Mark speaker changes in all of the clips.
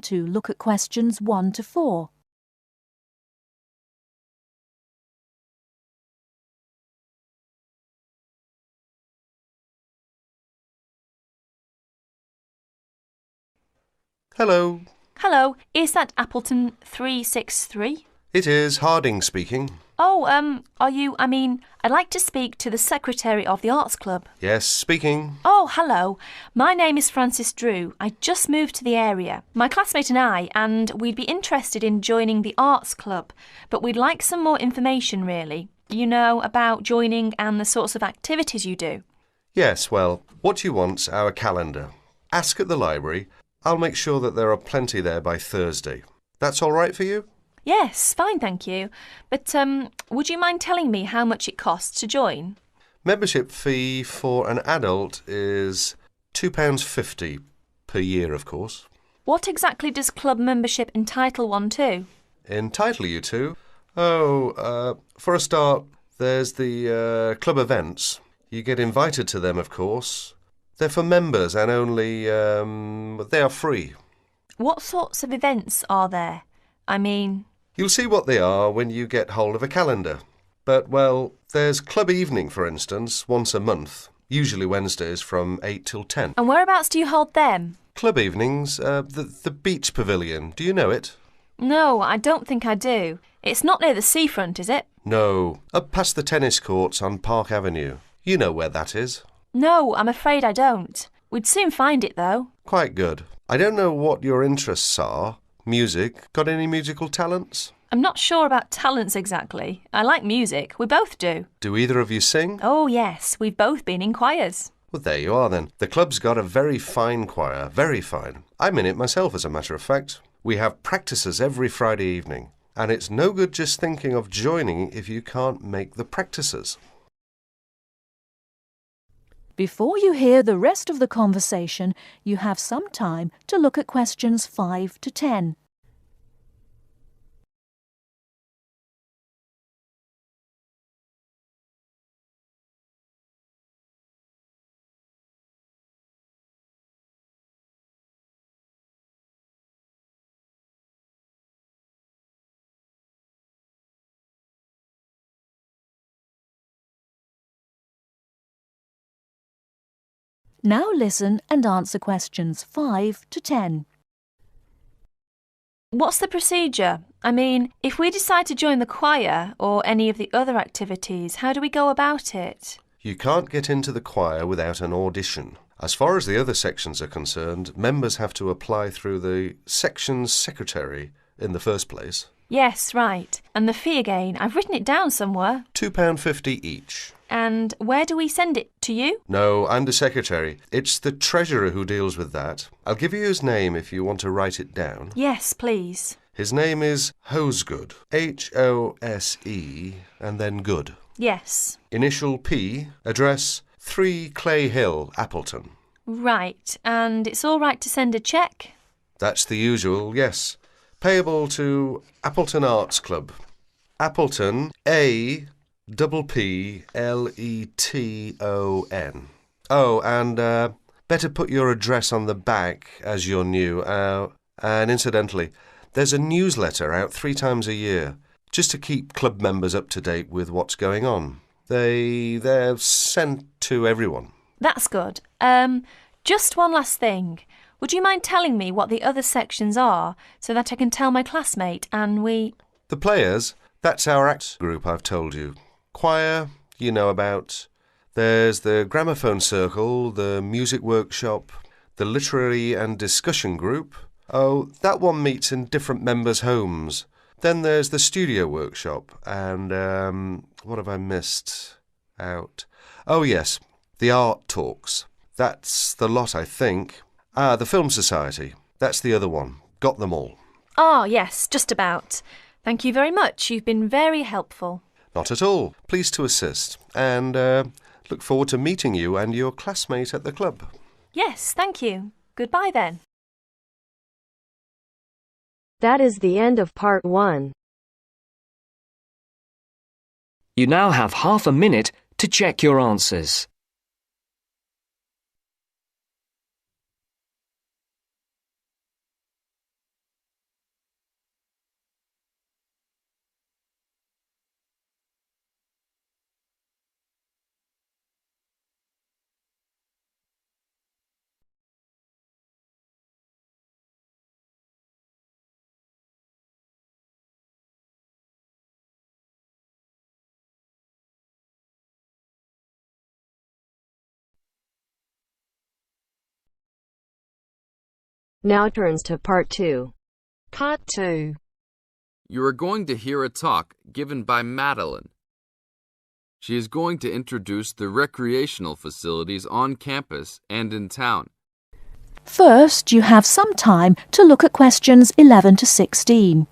Speaker 1: to look at questions 1 to 4.
Speaker 2: Hello.
Speaker 3: Hello, is that Appleton 363?
Speaker 2: It is Harding speaking.
Speaker 3: Oh, I'd like to speak to the secretary of the Arts Club.
Speaker 2: Yes, speaking.
Speaker 3: Oh, hello. My name is Frances Drew. I just moved to the area. My classmate and we'd be interested in joining the Arts Club, but we'd like some more information, really. You know, about joining and the sorts of activities you do.
Speaker 2: Yes, well, what you want's our calendar. Ask at the library. I'll make sure that there are plenty there by Thursday. That's all right for you?
Speaker 3: Yes, fine, thank you. But would you mind telling me how much it costs to join?
Speaker 2: Membership fee for an adult is £2.50 per year, of course.
Speaker 3: What exactly does club membership entitle one to?
Speaker 2: Entitle you to? For a start, there's the club events. You get invited to them, of course. They're for members and only they are free.
Speaker 3: What sorts of events are there?
Speaker 2: You'll see what they are when you get hold of a calendar. But, well, there's club evening, for instance, once a month, usually Wednesdays from 8 till 10.
Speaker 3: And whereabouts do you hold them?
Speaker 2: Club evenings, the beach pavilion. Do you know it?
Speaker 3: No, I don't think I do. It's not near the seafront, is it?
Speaker 2: No, up past the tennis courts on Park Avenue. You know where that is.
Speaker 3: No, I'm afraid I don't. We'd soon find it, though.
Speaker 2: Quite good. I don't know what your interests are. Music. Got any musical talents?
Speaker 3: I'm not sure about talents exactly. I like music. We both do.
Speaker 2: Do either of you sing?
Speaker 3: Oh, yes. We've both been in choirs.
Speaker 2: Well, there you are then. The club's got a very fine choir. Very fine. I'm in it myself, as a matter of fact. We have practices every Friday evening. And it's no good just thinking of joining if you can't make the practices.
Speaker 1: Before you hear the rest of the conversation, you have some time to look at questions 5 to 10. Now listen and answer questions 5 to 10.
Speaker 3: What's the procedure? If we decide to join the choir or any of the other activities, how do we go about it?
Speaker 2: You can't get into the choir without an audition. As far as the other sections are concerned, members have to apply through the section's secretary in the first place.
Speaker 3: Yes, right. And the fee again, I've written it down somewhere.
Speaker 2: £2.50 each.
Speaker 3: And where do we send it? To you?
Speaker 2: No, I'm the secretary. It's the treasurer who deals with that. I'll give you his name if you want to write it down.
Speaker 3: Yes, please.
Speaker 2: His name is Hosegood. Hose and then Good.
Speaker 3: Yes.
Speaker 2: Initial P, address 3 Clay Hill, Appleton.
Speaker 3: Right. And it's all right to send a cheque?
Speaker 2: That's the usual, yes. Payable to Appleton Arts Club. Appleton, Appleton. Oh, and better put your address on the back as you're new. And incidentally, there's a newsletter out 3 times a year, just to keep club members up to date with what's going on. They're sent to everyone.
Speaker 3: That's good. Just one last thing. Would you mind telling me what the other sections are so that I can tell my classmate and we...
Speaker 2: The players, that's our act group I've told you. Choir, you know about. There's the gramophone circle, the music workshop, the literary and discussion group. Oh, that one meets in different members' homes. Then there's the studio workshop and, what have I missed out? Oh, yes, the art talks. That's the lot, I think. The Film Society. That's the other one. Got them all.
Speaker 3: Oh, yes, just about. Thank you very much. You've been very helpful.
Speaker 2: Not at all. Pleased to assist. And look forward to meeting you and your classmate at the club.
Speaker 3: Yes, thank you. Goodbye then.
Speaker 4: That is the end of part 1.
Speaker 5: You now have half a minute to check your answers.
Speaker 4: Now turns to Part 2.
Speaker 6: Part 2.
Speaker 7: You are going to hear a talk given by Madeline. She is going to introduce the recreational facilities on campus and in town.
Speaker 1: First, you have some time to look at questions 11 to 16.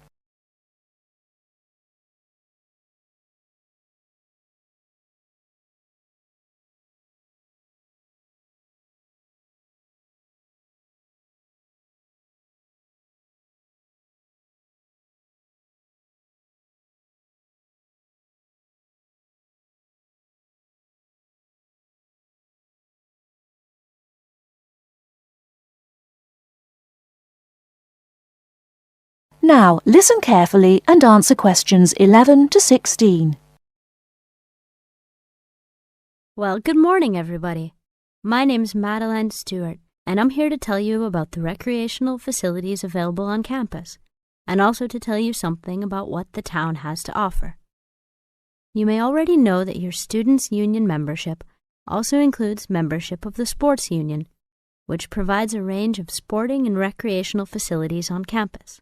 Speaker 1: Now, listen carefully and answer questions 11 to 16.
Speaker 8: Well, good morning, everybody. My name's Madeline Stewart, and I'm here to tell you about the recreational facilities available on campus, and also to tell you something about what the town has to offer. You may already know that your Students' Union membership also includes membership of the Sports Union, which provides a range of sporting and recreational facilities on campus,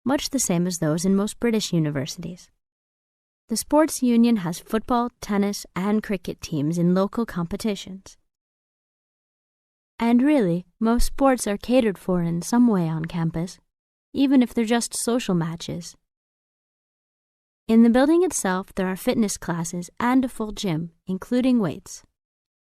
Speaker 8: much the same as those in most British universities. The Sports Union has football, tennis, and cricket teams in local competitions. And really, most sports are catered for in some way on campus, even if they're just social matches. In the building itself, there are fitness classes and a full gym, including weights.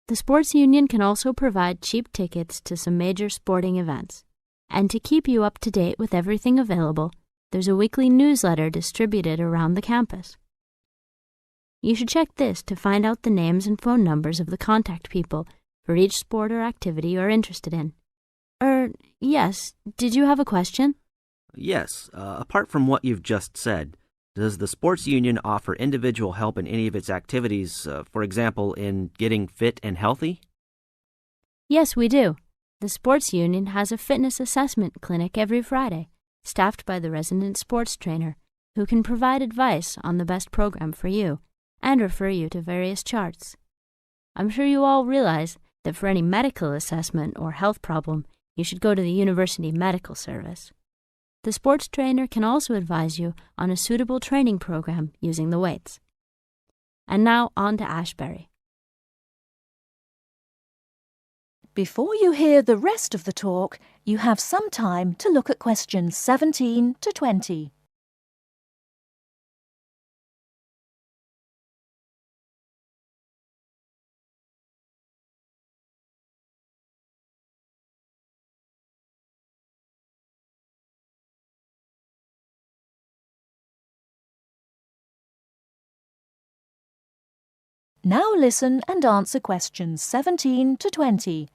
Speaker 8: The Sports Union can also provide cheap tickets to some major sporting events. And to keep you up to date with everything available, there's a weekly newsletter distributed around the campus. You should check this to find out the names and phone numbers of the contact people for each sport or activity you're interested in. Yes, did you have a question?
Speaker 9: Yes, apart from what you've just said, does the Sports Union offer individual help in any of its activities, for example, in getting fit and healthy?
Speaker 8: Yes, we do. The Sports Union has a fitness assessment clinic every Friday, staffed by the resident sports trainer, who can provide advice on the best program for you and refer you to various charts. I'm sure you all realize that for any medical assessment or health problem, you should go to the University Medical Service. The sports trainer can also advise you on a suitable training program using the weights. And now on to Ashbury.
Speaker 1: Before you hear the rest of the talk, you have some time to look at questions 17 to 20. Now listen and answer questions 17 to 20.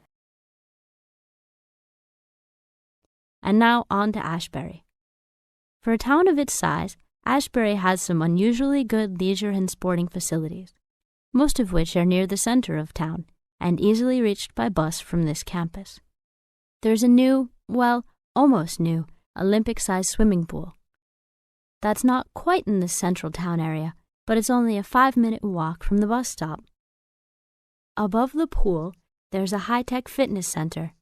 Speaker 8: And now on to Ashbury. For a town of its size, Ashbury has some unusually good leisure and sporting facilities, most of which are near the center of town and easily reached by bus from this campus. There's a new, well, almost new, Olympic-sized swimming pool. That's not quite in the central town area, but it's only a 5-minute walk from the bus stop. Above the pool, there's a high-tech fitness center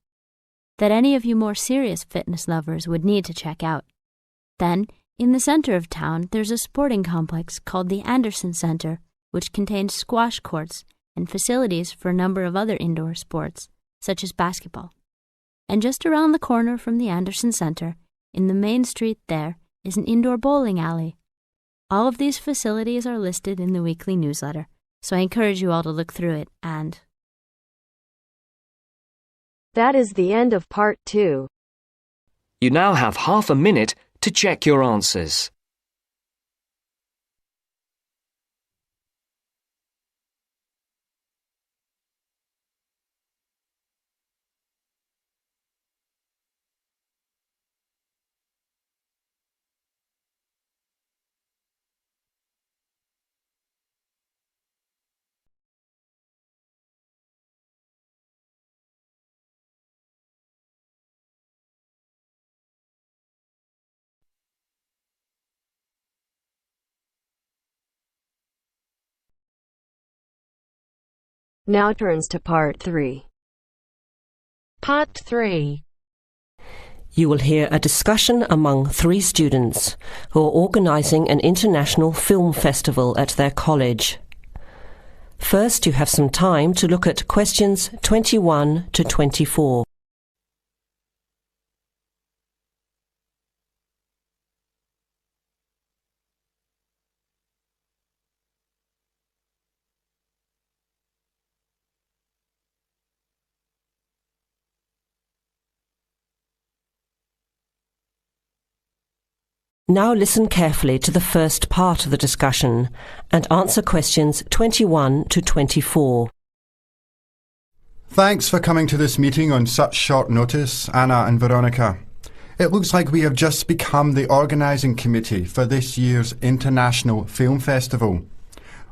Speaker 8: that any of you more serious fitness lovers would need to check out. Then, in the center of town, there's a sporting complex called the Anderson Center, which contains squash courts and facilities for a number of other indoor sports, such as basketball. And just around the corner from the Anderson Center, in the main street there, is an indoor bowling alley. All of these facilities are listed in the weekly newsletter, so I encourage you all to look through it and...
Speaker 4: That is the end of Part 2.
Speaker 5: You now have half a minute to check your answers.
Speaker 4: Now turns to Part 3.
Speaker 6: Part 3. You will hear a discussion among 3 students who are organising an international film festival at their college. First, you have some time to look at questions 21 to 24. Now listen carefully to the first part of the discussion and answer questions 21 to 24.
Speaker 10: Thanks for coming to this meeting on such short notice, Anna and Veronica. It looks like we have just become the organising committee for this year's International Film Festival.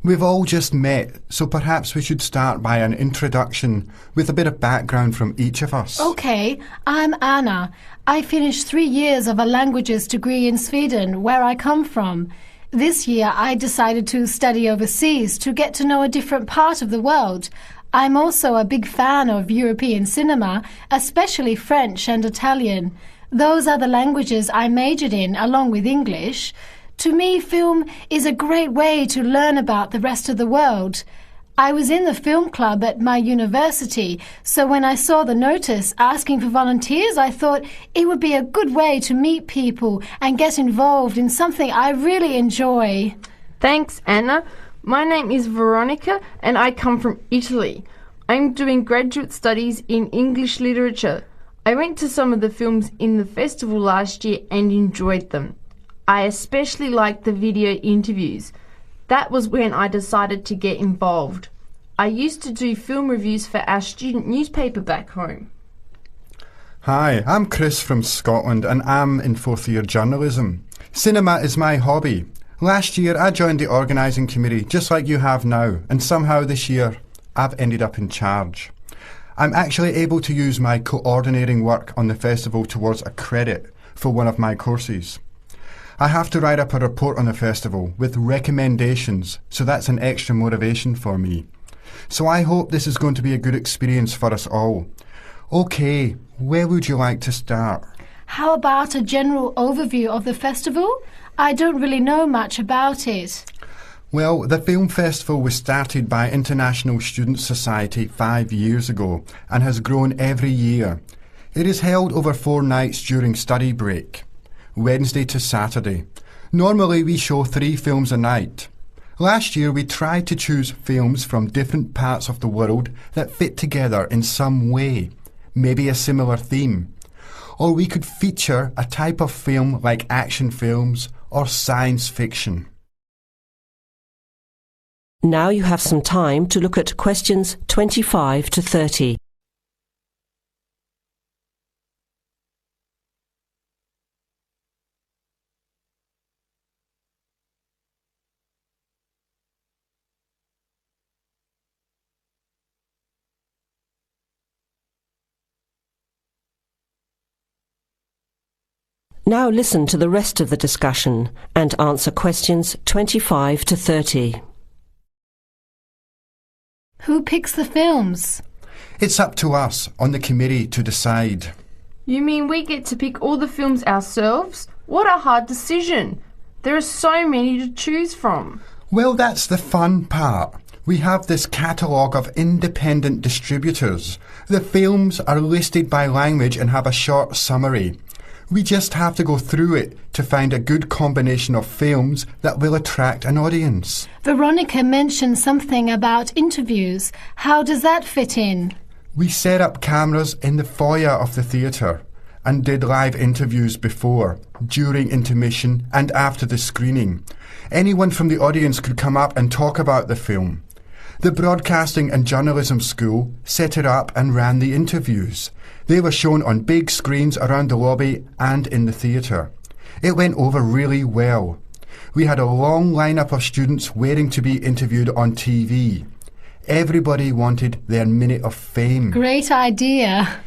Speaker 10: We've all just met, so perhaps we should start by an introduction with a bit of background from each of us.
Speaker 11: Okay, I'm Anna. I finished 3 years of a languages degree in Sweden, where I come from. This year I decided to study overseas to get to know a different part of the world. I'm also a big fan of European cinema, especially French and Italian. Those are the languages I majored in, along with English. To me, film is a great way to learn about the rest of the world. I was in the film club at my university, so when I saw the notice asking for volunteers, I thought it would be a good way to meet people and get involved in something I really enjoy.
Speaker 12: Thanks, Anna. My name is Veronica and I come from Italy. I'm doing graduate studies in English literature. I went to some of the films in the festival last year and enjoyed them. I especially liked the video interviews. That was when I decided to get involved. I used to do film reviews for our student newspaper back home.
Speaker 10: Hi, I'm Chris from Scotland and I'm in 4th year journalism. Cinema is my hobby. Last year I joined the organising committee just like you have now, and somehow this year I've ended up in charge. I'm actually able to use my coordinating work on the festival towards a credit for one of my courses. I have to write up a report on the festival with recommendations, so that's an extra motivation for me. So I hope this is going to be a good experience for us all. Okay, where would you like to start?
Speaker 11: How about a general overview of the festival? I don't really know much about it.
Speaker 10: Well, the film festival was started by International Student Society 5 years ago and has grown every year. It is held over 4 nights during study break, Wednesday to Saturday. Normally we show 3 films a night. Last year we tried to choose films from different parts of the world that fit together in some way, maybe a similar theme. Or we could feature a type of film like action films or science fiction.
Speaker 6: Now you have some time to look at questions 25 to 30. Now listen to the rest of the discussion and answer questions 25 to 30.
Speaker 11: Who picks the films?
Speaker 10: It's up to us on the committee to decide.
Speaker 12: You mean we get to pick all the films ourselves? What a hard decision. There are so many to choose from.
Speaker 10: Well, that's the fun part. We have this catalogue of independent distributors. The films are listed by language and have a short summary. We just have to go through it to find a good combination of films that will attract an audience.
Speaker 11: Veronica mentioned something about interviews. How does that fit in?
Speaker 10: We set up cameras in the foyer of the theatre and did live interviews before, during intermission and after the screening. Anyone from the audience could come up and talk about the film. The Broadcasting and Journalism School set it up and ran the interviews. They were shown on big screens around the lobby and in the theatre. It went over really well. We had a long lineup of students waiting to be interviewed on TV. Everybody wanted their minute of fame.
Speaker 11: Great idea.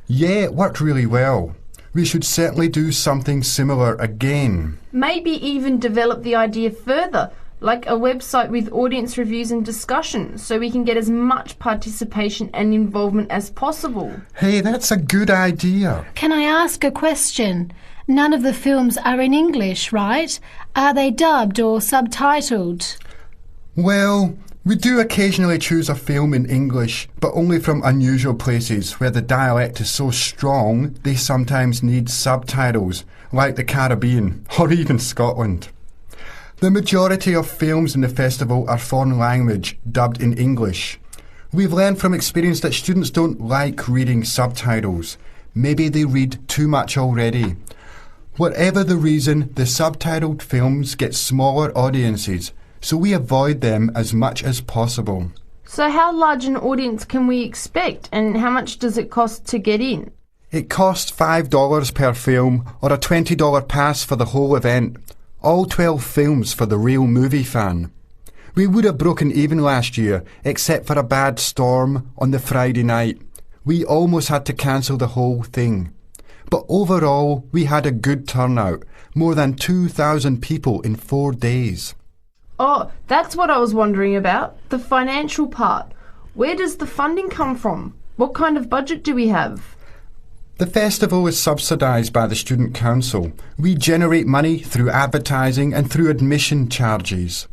Speaker 10: Yeah, it worked really well. We should certainly do something similar again.
Speaker 12: Maybe even develop the idea further. like a website with audience reviews and discussion, so we can get as much participation and involvement as possible.
Speaker 10: Hey, that's a good idea.
Speaker 11: Can I ask a question? None of the films are in English, right? Are they dubbed or subtitled?
Speaker 10: Well, we do occasionally choose a film in English, but only from unusual places where the dialect is so strong they sometimes need subtitles, like the Caribbean or even Scotland. The majority of films in the festival are foreign language, dubbed in English. We've learned from experience that students don't like reading subtitles. Maybe they read too much already. Whatever the reason, the subtitled films get smaller audiences, so we avoid them as much as possible.
Speaker 12: So how large an audience can we expect, and how much does it cost to get in?
Speaker 10: It costs $5 per film, or a $20 pass for the whole event. All 12 films for the real movie fan. We would have broken even last year, except for a bad storm on the Friday night. We almost had to cancel the whole thing. But overall, we had a good turnout, more than 2,000 people in 4 days.
Speaker 12: Oh, that's what I was wondering about, the financial part. Where does the funding come from? What kind of budget do we have?
Speaker 10: The festival is subsidised by the Student Council. We generate money through advertising and through admission charges.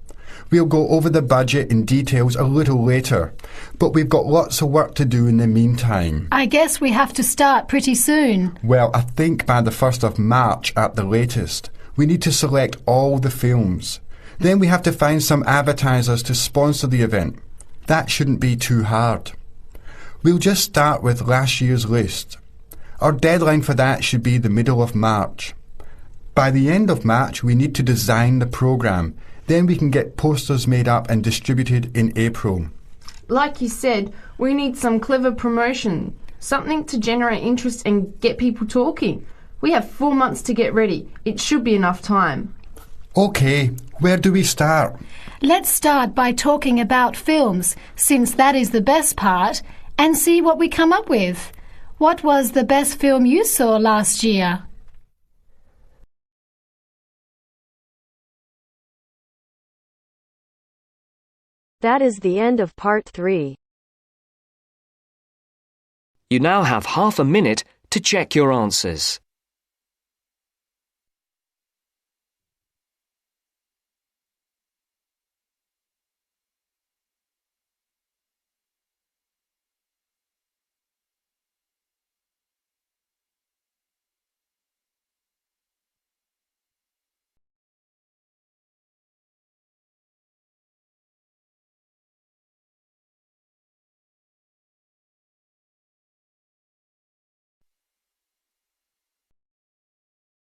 Speaker 10: We'll go over the budget in details a little later, but we've got lots of work to do in the meantime.
Speaker 11: I guess we have to start pretty soon.
Speaker 10: Well, I think by the 1st of March at the latest. We need to select all the films. Then we have to find some advertisers to sponsor the event. That shouldn't be too hard. We'll just start with last year's list. Our deadline for that should be the middle of March. By the end of March, we need to design the programme. Then we can get posters made up and distributed in April.
Speaker 12: Like you said, we need some clever promotion, something to generate interest and get people talking. We have 4 months to get ready. It should be enough time.
Speaker 10: OK, where do we start?
Speaker 11: Let's start by talking about films, since that is the best part, and see what we come up with. What was the best film you saw last year?
Speaker 4: That is the end of part 3.
Speaker 5: You now have half a minute to check your answers.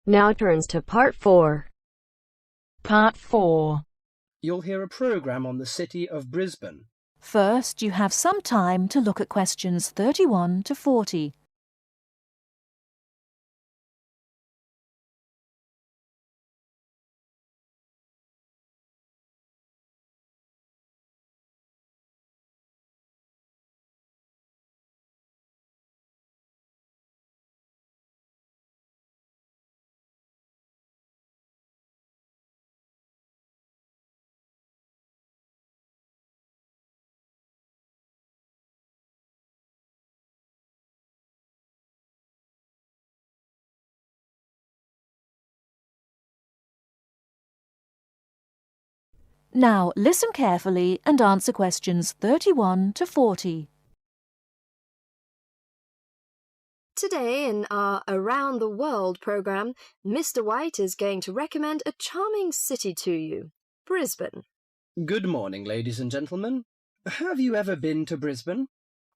Speaker 4: Now turns to part 4.
Speaker 1: Part 4.
Speaker 13: You'll hear a programme on the city of Brisbane.
Speaker 1: First, you have some time to look at questions 31 to 40. Now listen carefully and answer questions 31 to 40.
Speaker 14: Today in our Around the World programme, Mr. White is going to recommend a charming city to you, Brisbane.
Speaker 13: Good morning, ladies and gentlemen. Have you ever been to Brisbane?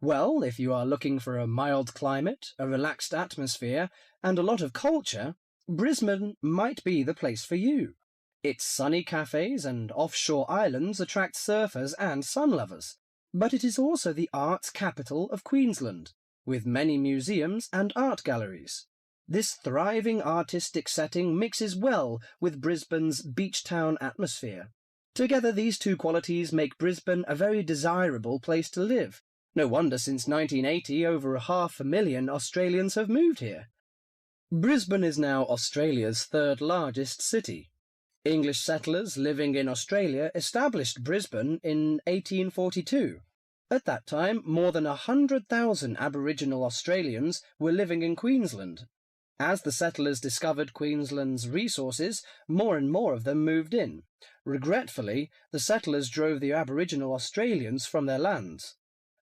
Speaker 13: Well, if you are looking for a mild climate, a relaxed atmosphere, and a lot of culture, Brisbane might be the place for you. Its sunny cafes and offshore islands attract surfers and sun lovers, but it is also the arts capital of Queensland, with many museums and art galleries. This thriving artistic setting mixes well with Brisbane's beach town atmosphere. Together, these two qualities make Brisbane a very desirable place to live. No wonder since 1980 over 500,000 Australians have moved here. Brisbane is now Australia's third largest city. English settlers living in Australia established Brisbane in 1842. At that time, more than 100,000 Aboriginal Australians were living in Queensland. As the settlers discovered Queensland's resources, more and more of them moved in. Regretfully, the settlers drove the Aboriginal Australians from their lands.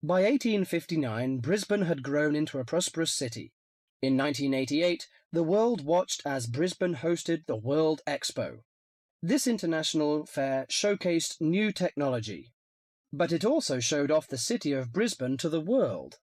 Speaker 13: By 1859, Brisbane had grown into a prosperous city. In 1988, the world watched as Brisbane hosted the World Expo. This international fair showcased new technology, but it also showed off the city of Brisbane to the world.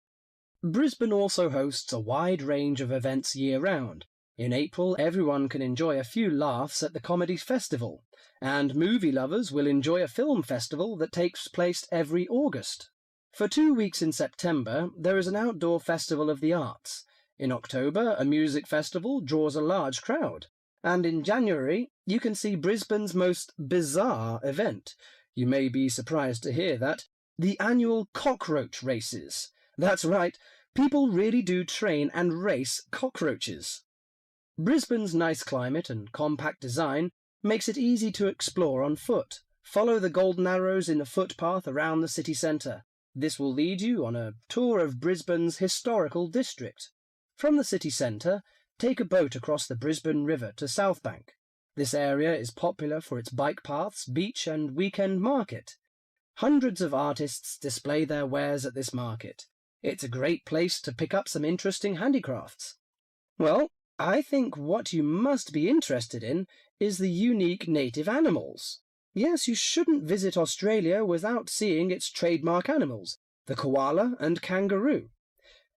Speaker 13: Brisbane also hosts a wide range of events year-round. In April, everyone can enjoy a few laughs at the Comedy Festival, and movie lovers will enjoy a film festival that takes place every August. For 2 weeks in September, there is an outdoor festival of the arts. In October, a music festival draws a large crowd. And in January, you can see Brisbane's most bizarre event. You may be surprised to hear that. The annual cockroach races. That's right, people really do train and race cockroaches. Brisbane's nice climate and compact design makes it easy to explore on foot. Follow the golden arrows in a footpath around the city centre. This will lead you on a tour of Brisbane's historical district. From the city centre, take a boat across the Brisbane River to South Bank. This area is popular for its bike paths, beach and weekend market. Hundreds of artists display their wares at this market. It's a great place to pick up some interesting handicrafts. Well, I think what you must be interested in is the unique native animals. Yes, you shouldn't visit Australia without seeing its trademark animals, the koala and kangaroo.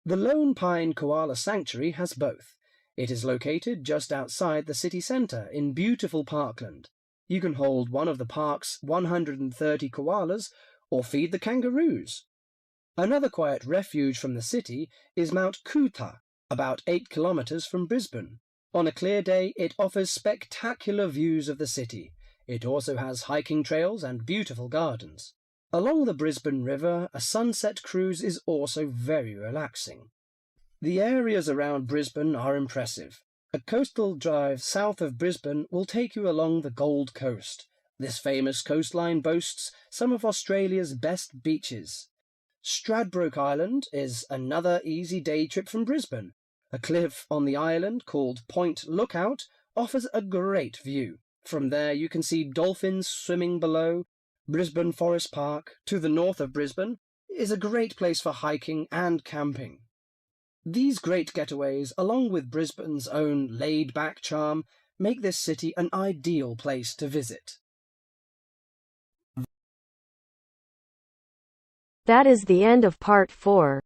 Speaker 13: The Lone Pine Koala Sanctuary has both. It is located just outside the city centre in beautiful parkland. You can hold one of the park's 130 koalas or feed the kangaroos. Another quiet refuge from the city is Mount Coot-tha, about 8 kilometres from Brisbane. On a clear day, it offers spectacular views of the city. It also has hiking trails and beautiful gardens. Along the Brisbane River, a sunset cruise is also very relaxing. The areas around Brisbane are impressive. A coastal drive south of Brisbane will take you along the Gold Coast. This famous coastline boasts some of Australia's best beaches. Stradbroke Island is another easy day trip from Brisbane. A cliff on the island called Point Lookout offers a great view. From there you can see dolphins swimming below. Brisbane Forest Park, to the north of Brisbane, is a great place for hiking and camping. These great getaways, along with Brisbane's own laid-back charm, make this city an ideal place to visit.
Speaker 4: That is the end of part 4.